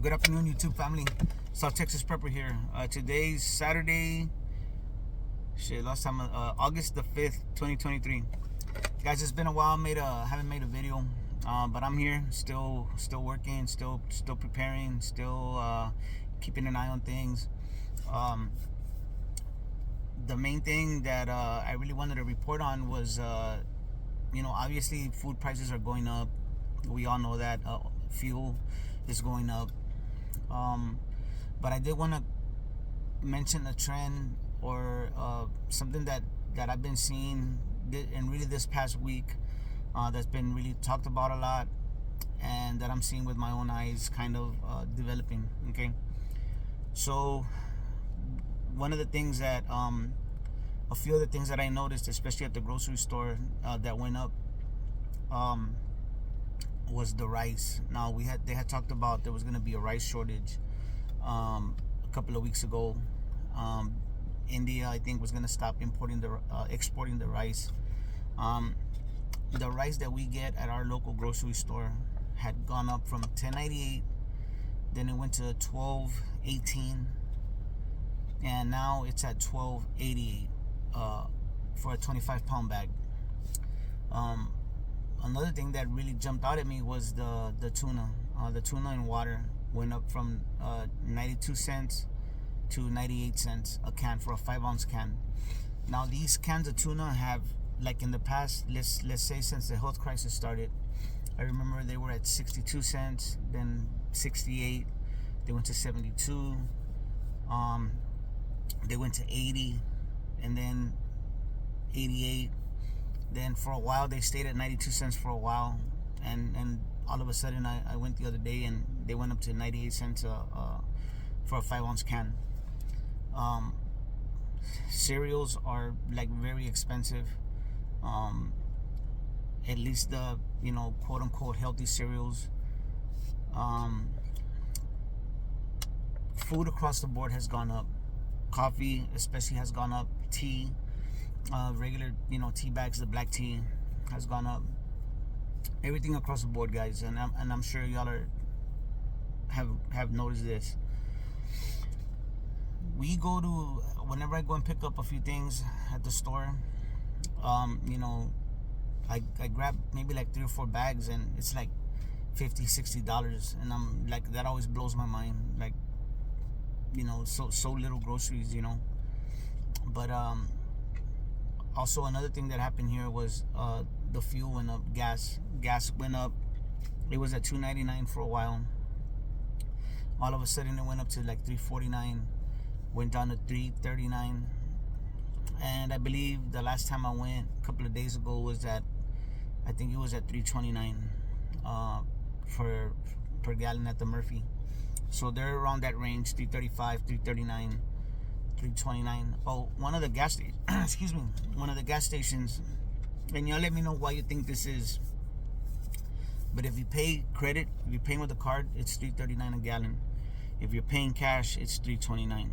Good afternoon, YouTube family. South Texas Prepper here. Today's Saturday, August the 5th, 2023. Guys, it's been a while. Haven't made a video, but I'm here, still working, still preparing, still keeping an eye on things. The main thing that I really wanted to report on was, obviously food prices are going up. We all know that. Fuel is going up. But I did want to mention a trend or something that I've been seeing and really this past week that's been really talked about a lot, and that I'm seeing with my own eyes kind of developing. Okay, so one of the things that a few of the things that I noticed, especially at the grocery store, that went up was the rice. Now they had talked about there was going to be a rice shortage a couple of weeks ago. India, I think, was going to stop exporting the rice. The rice that we get at our local grocery store had gone up from $10.98, then it went to $12.18, and now it's at $12.88 for a 25-pound bag. Another thing that really jumped out at me was the tuna. The tuna in water went up from 92 cents to 98 cents a can for a 5-ounce can. Now these cans of tuna have, like in the past, let's say since the health crisis started, I remember they were at 62 cents, then 68, they went to 72, they went to 80, and then 88. Then for a while they stayed at 92 cents for a while, and all of a sudden I went the other day and they went up to 98 cents for a 5-ounce can. Cereals are like very expensive. At least the quote unquote healthy cereals. Food across the board has gone up. Coffee especially has gone up. Tea, regular tea bags, the black tea has gone up. Everything across the board, guys, and I'm sure y'all have noticed this. Whenever I go and pick up a few things at the store, I grab maybe like 3 or 4 bags, and it's like $50-$60, and I'm like, that always blows my mind, like, so little groceries, but also another thing that happened here was the fuel went up. Gas went up. It was at $2.99 for a while. All of a sudden it went up to like $3.49, went down to $3.39, and I believe the last time I went a couple of days ago was I think it was at $3.29 per gallon at the Murphy. So they're around that range, $3.35, $3.39, $3.29. Oh, one of the gas stations, and y'all let me know why you think this is, but if you pay credit, if you're paying with a card, it's $3.39 a gallon. If you're paying cash, it's $3.29.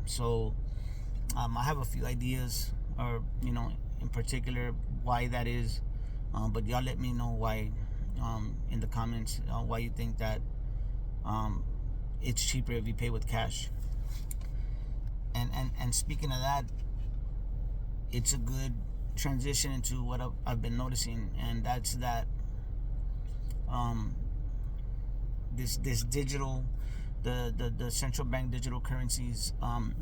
So I have a few ideas, or in particular why that is, but y'all let me know why in the comments, why you think that it's cheaper if you pay with cash. And speaking of that, it's a good transition into what I've been noticing, and that's that this digital, the central bank digital currencies,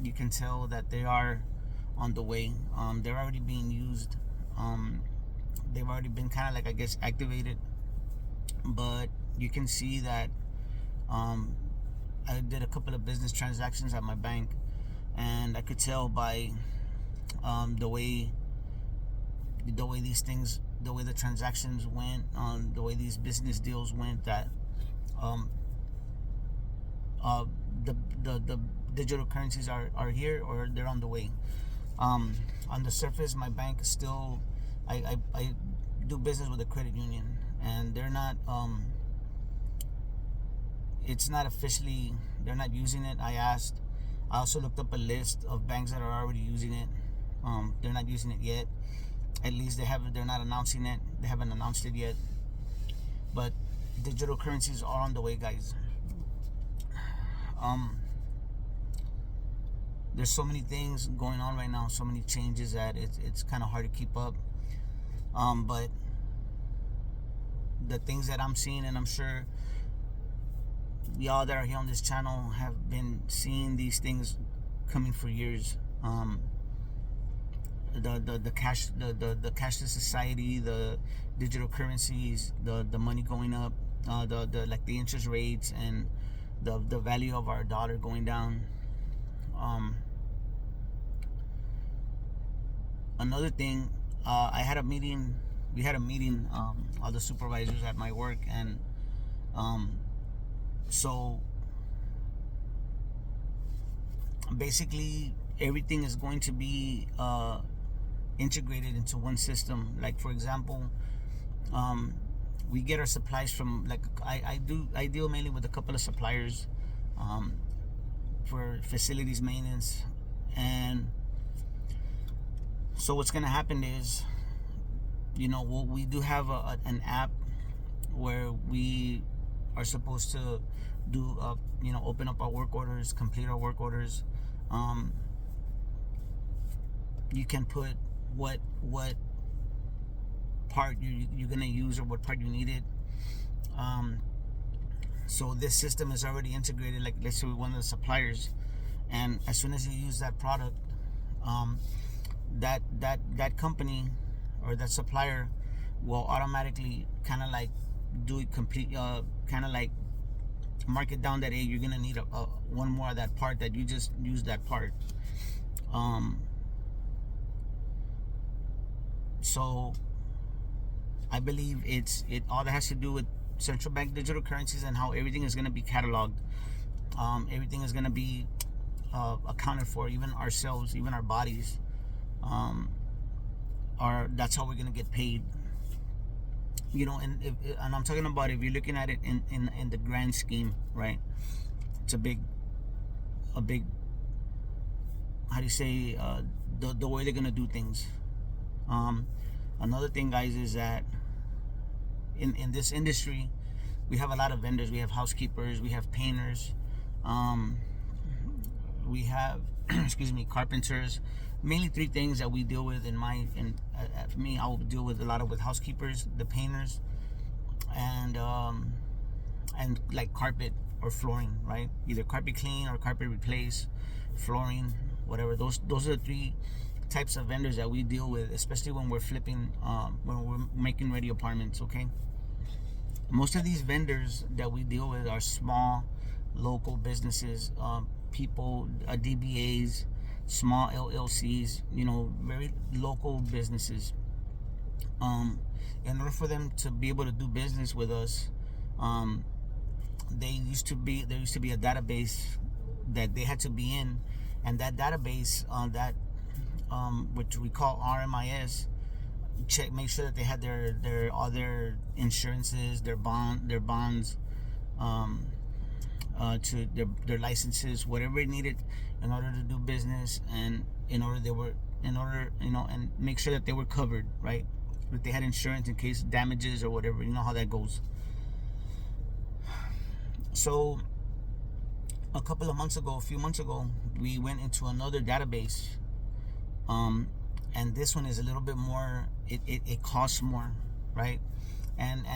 you can tell that they are on the way. They're already being used. They've already been kind of like, I guess, activated, but you can see that I did a couple of business transactions at my bank, and I could tell by the way the transactions went, the way these business deals went, that the digital currencies are here, or they're on the way. On the surface, my bank is still, I do business with a credit union, and they're not it's not officially, they're not using it. I also looked up a list of banks that are already using it. They're not using it yet. At least they're not announcing it. They haven't announced it yet. But digital currencies are on the way, guys. there's so many things going on right now, so many changes that it's kind of hard to keep up. But the things that I'm seeing, and I'm sure y'all that are here on this channel have been seeing these things coming for years. The cashless society, the digital currencies, the money going up, the like the interest rates, and the value of our dollar going down. Another thing, I had a meeting. We had a meeting, all the supervisors at my work, and so basically everything is going to be integrated into one system. Like, for example, we get our supplies from, like, I deal mainly with a couple of suppliers for facilities maintenance. And so what's going to happen is, we do have an app where we are supposed to do open up our work orders, complete our work orders. You can put what part you're gonna use, or what part you needed. So this system is already integrated. Like, let's say with one of the suppliers, and as soon as you use that product, that company or that supplier will automatically kind of like do it complete, kind of like mark it down that, hey, you're gonna need one more of that part, that you just used that part. So I believe it all that has to do with central bank digital currencies and how everything is going to be cataloged. Everything is going to be accounted for, even ourselves, even our bodies. That's how we're going to get paid. And I'm talking about, if you're looking at it in the grand scheme, right? It's a big, how do you say, the way they're going to do things. Another thing, guys, is that in this industry, we have a lot of vendors. We have housekeepers, we have painters, we have carpenters. Mainly three things that we deal with. For me, I will deal with a lot with housekeepers, the painters, and like carpet or flooring, right? Either carpet clean or carpet replace, flooring, whatever. Those are the three types of vendors that we deal with, especially when we're flipping, when we're making ready apartments. Okay, most of these vendors that we deal with are small local businesses, people, DBAs, small LLCs, very local businesses. In order for them to be able to do business with us, there used to be a database that they had to be in, and that database, which we call RMIS, make sure that they had their all their insurances, their bonds, to their licenses, whatever it needed in order to do business, and and make sure that they were covered, right? That they had insurance in case damages or whatever. You know how that goes. So a few months ago, we went into another database, and this one is a little bit more, it costs more, right? And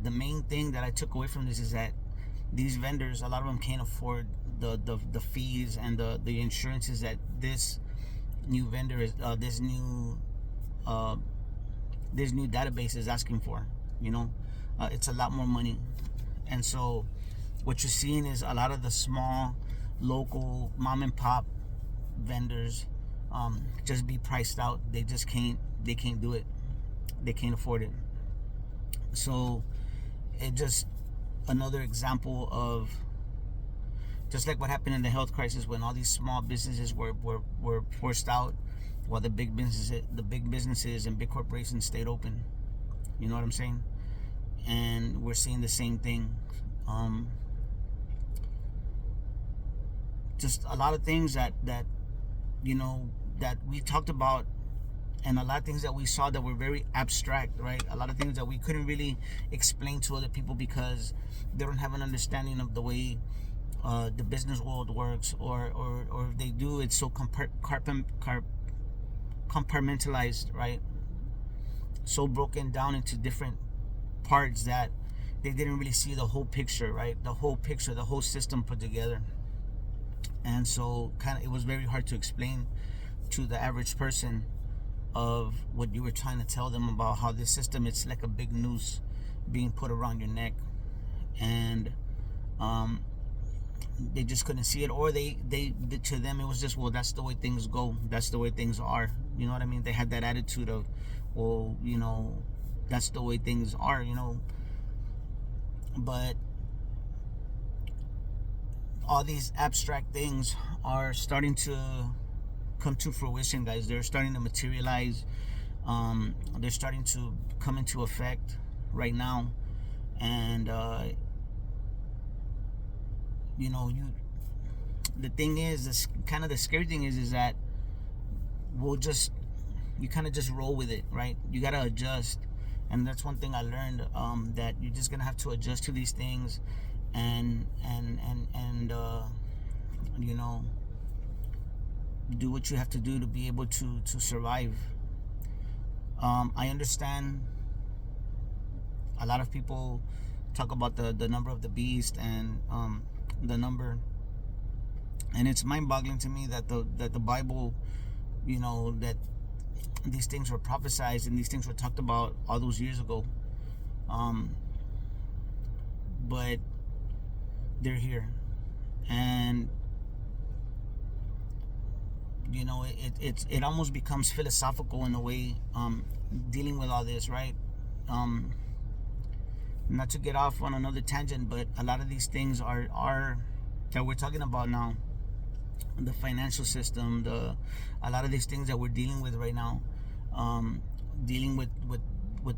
the main thing that I took away from this is that these vendors, a lot of them can't afford the fees and the insurances that this new vendor is, this new database is asking for. It's a lot more money. And so what you're seeing is a lot of the small local mom and pop vendors just be priced out. They can't do it. They can't afford it. So it just another example of just like what happened in the health crisis, when all these small businesses were forced out, while the big businesses and big corporations stayed open. You know what I'm saying? And we're seeing the same thing. Just a lot of things that we talked about, and a lot of things that we saw that were very abstract, right? A lot of things that we couldn't really explain to other people because they don't have an understanding of the way the business world works, or if they do, it's so compartmentalized, right? So broken down into different parts that they didn't really see the whole picture, right? The whole picture, the whole system put together. And so kind of it was very hard to explain to the average person of what you were trying to tell them about how this system, it's like a big noose being put around your neck. And they just couldn't see it, or they to them it was just, well, that's the way things go, that's the way things are, you know what I mean? They had that attitude of, well, that's the way things are, but all these abstract things are starting to come to fruition, guys. They're starting to materialize. They're starting to come into effect right now. And the thing is, this kind of the scary thing is that you kind of just roll with it, right? You got to adjust. And that's one thing I learned, that you're just gonna have to adjust to these things, and do what you have to do to be able to survive. I understand a lot of people talk about the number of the beast, and the number, and it's mind-boggling to me that the Bible, that these things were prophesied and these things were talked about all those years ago, but they're here. And it almost becomes philosophical in a way, dealing with all this, right? Not to get off on another tangent, but a lot of these things are that we're talking about now, the financial system, a lot of these things that we're dealing with right now, dealing with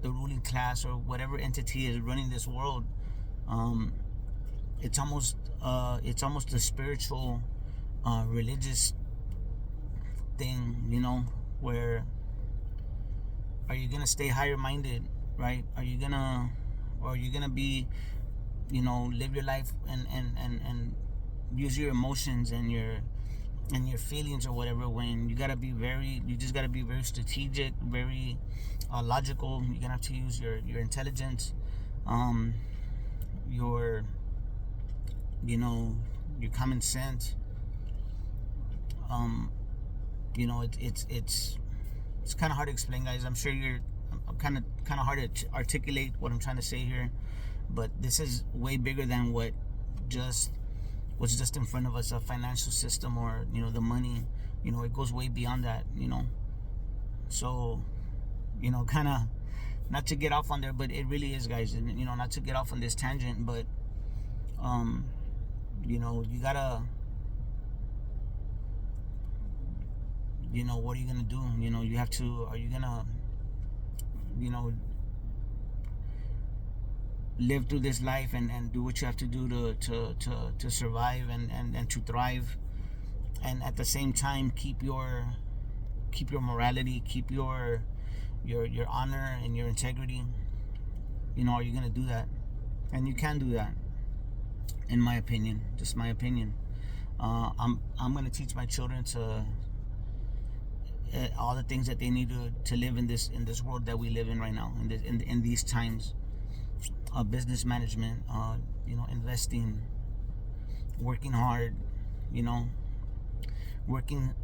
the ruling class, or whatever entity is running this world. It's almost a spiritual, religious thing, where are you gonna stay higher minded, right? Are you gonna be, live your life and use your emotions and your feelings or whatever, when you just gotta be very strategic, very logical. You're gonna have to use your intelligence, your common sense. It's kind of hard to explain, guys. I'm sure I'm kind of hard to articulate what I'm trying to say here, but this is way bigger than what's just in front of us, a financial system, or the money. It goes way beyond that. So kind of, not to get off on there, but it really is, guys. And not to get off on this tangent, but you gotta, what are you gonna do? You have to. Are you gonna live through this life and do what you have to do to survive and to thrive, and at the same time keep your morality, keep your honor and your integrity? Are you gonna do that? And you can do that, in my opinion. Just my opinion. I'm gonna teach my children to all the things that they need to live in this world that we live in right now, in these times. Business management, investing, working hard, working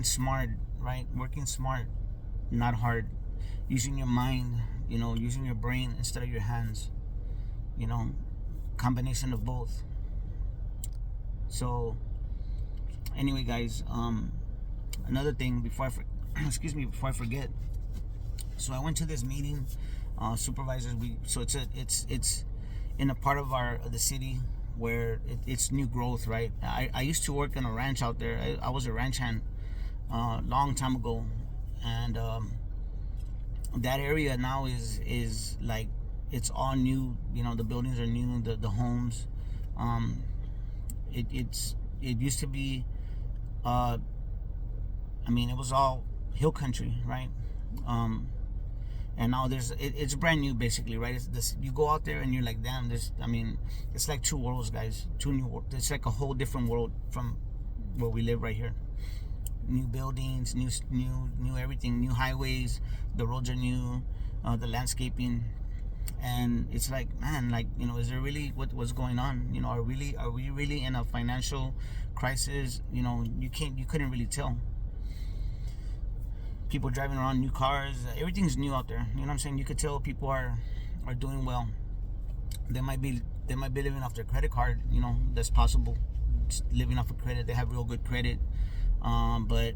smart, right? Working smart, not hard. Using your mind, using your brain instead of your hands. Combination of both. So anyway, guys, another thing before I forget. So I went to this meeting, supervisors. It's in a part of the city where it's new growth, right? I used to work in a ranch out there. I was a ranch hand, long time ago, and that area now is like, it's all new. The buildings are new, the homes. It used to be, it was all hill country, right? And now it's brand new basically, right? It's this, you go out there and you're like, damn, it's like two worlds, guys. Two new worlds. It's like a whole different world from where we live right here. New buildings, new everything, new highways. The roads are new, the landscaping, and it's like, man, like, is there really what's going on? Are we really in a financial crisis? You couldn't really tell. People driving around new cars, everything's new out there. You know what I'm saying? You could tell people are doing well. They might be living off their credit card. That's possible. Just living off of credit, they have real good credit. But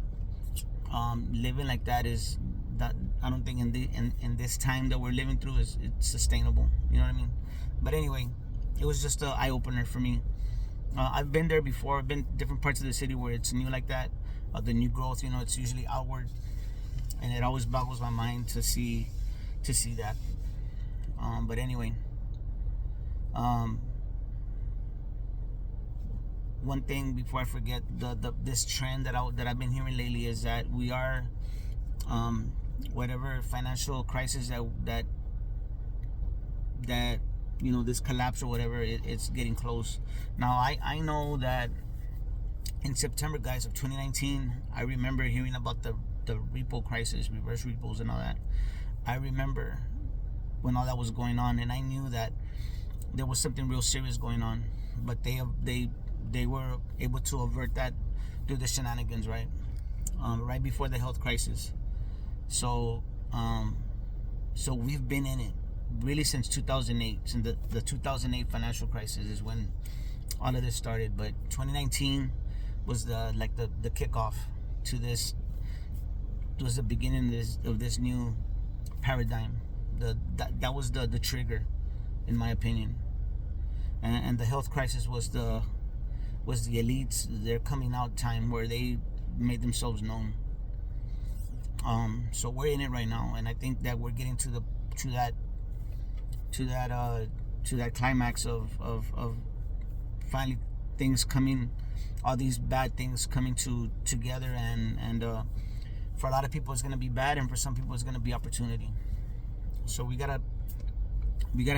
living like that is that I don't think in this time that we're living through it's sustainable. You know what I mean? But anyway, it was just an eye opener for me. I've been there before. I've been different parts of the city where it's new like that. The new growth, it's usually outward, and it always boggles my mind to see that. But anyway, one thing before I forget, this trend that I've been hearing lately is that we are, whatever financial crisis that this collapse or whatever, it's getting close. Now I know that in September, guys, of 2019, I remember hearing about the repo crisis, reverse repos and all that. I remember when all that was going on, and I knew that there was something real serious going on, but they were able to avert that through the shenanigans, right? Right before the health crisis. So we've been in it really since 2008. Since the 2008 financial crisis is when all of this started. But 2019 was the kickoff to this. It was the beginning of this new paradigm. That was the trigger, in my opinion. And the health crisis was the elites, their coming out time where they made themselves known. So we're in it right now, and I think that we're getting to that climax of finally things coming, all these bad things coming together, and for a lot of people it's gonna be bad, and for some people it's gonna be opportunity. So we gotta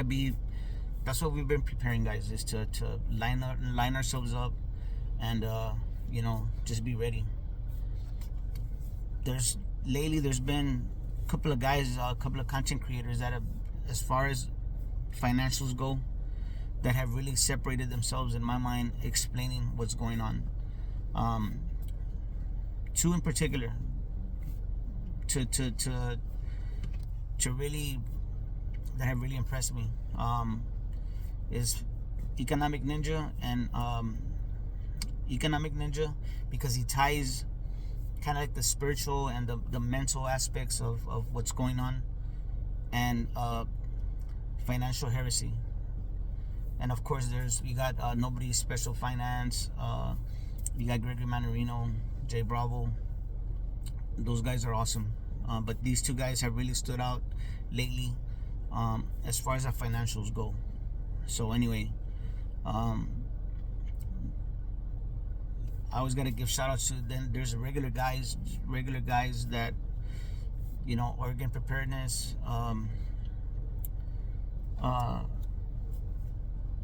be. That's what we've been preparing, guys, is to line ourselves up and just be ready. There's been a couple of guys, a couple of content creators that have, as far as financials go, that have really separated themselves in my mind, explaining what's going on. Two in particular, to really, that have really impressed me, is Economic Ninja and Economic Ninja, because he ties kind of like the spiritual and the mental aspects of what's going on, and Financial Heresy. And of course you got Nobody's Special Finance, you got Gregory Manorino, Jay Bravo. Those guys are awesome, but these two guys have really stood out lately, as far as our financials go. So anyway, I always gotta give shout outs to, then there's regular guys that, organ preparedness.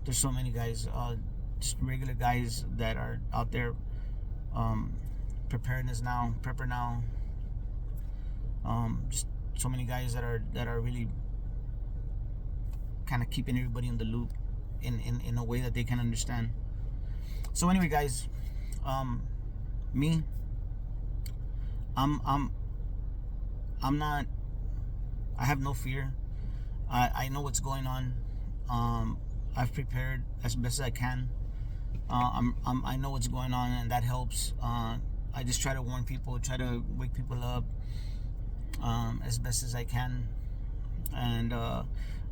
There's so many guys, just regular guys that are out there, preparedness now, prepper now. Just so many guys that are really kind of keeping everybody in the loop in a way that they can understand. So anyway, guys, me, I'm not, I have no fear. I know what's going on. I've prepared as best as I can. I know what's going on, and that helps. I just try to warn people, try to wake people up, as best as I can, and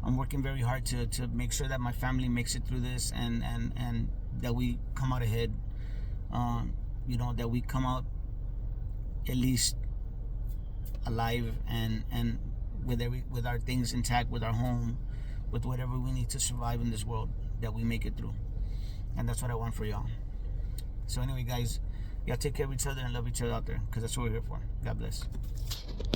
I'm working very hard to make sure that my family makes it through this, and that we come out ahead. That we come out at least alive, and with our things intact, with our home, with whatever we need to survive in this world, that we make it through. And that's what I want for y'all. So anyway, guys, y'all take care of each other and love each other out there, because that's what we're here for. God bless.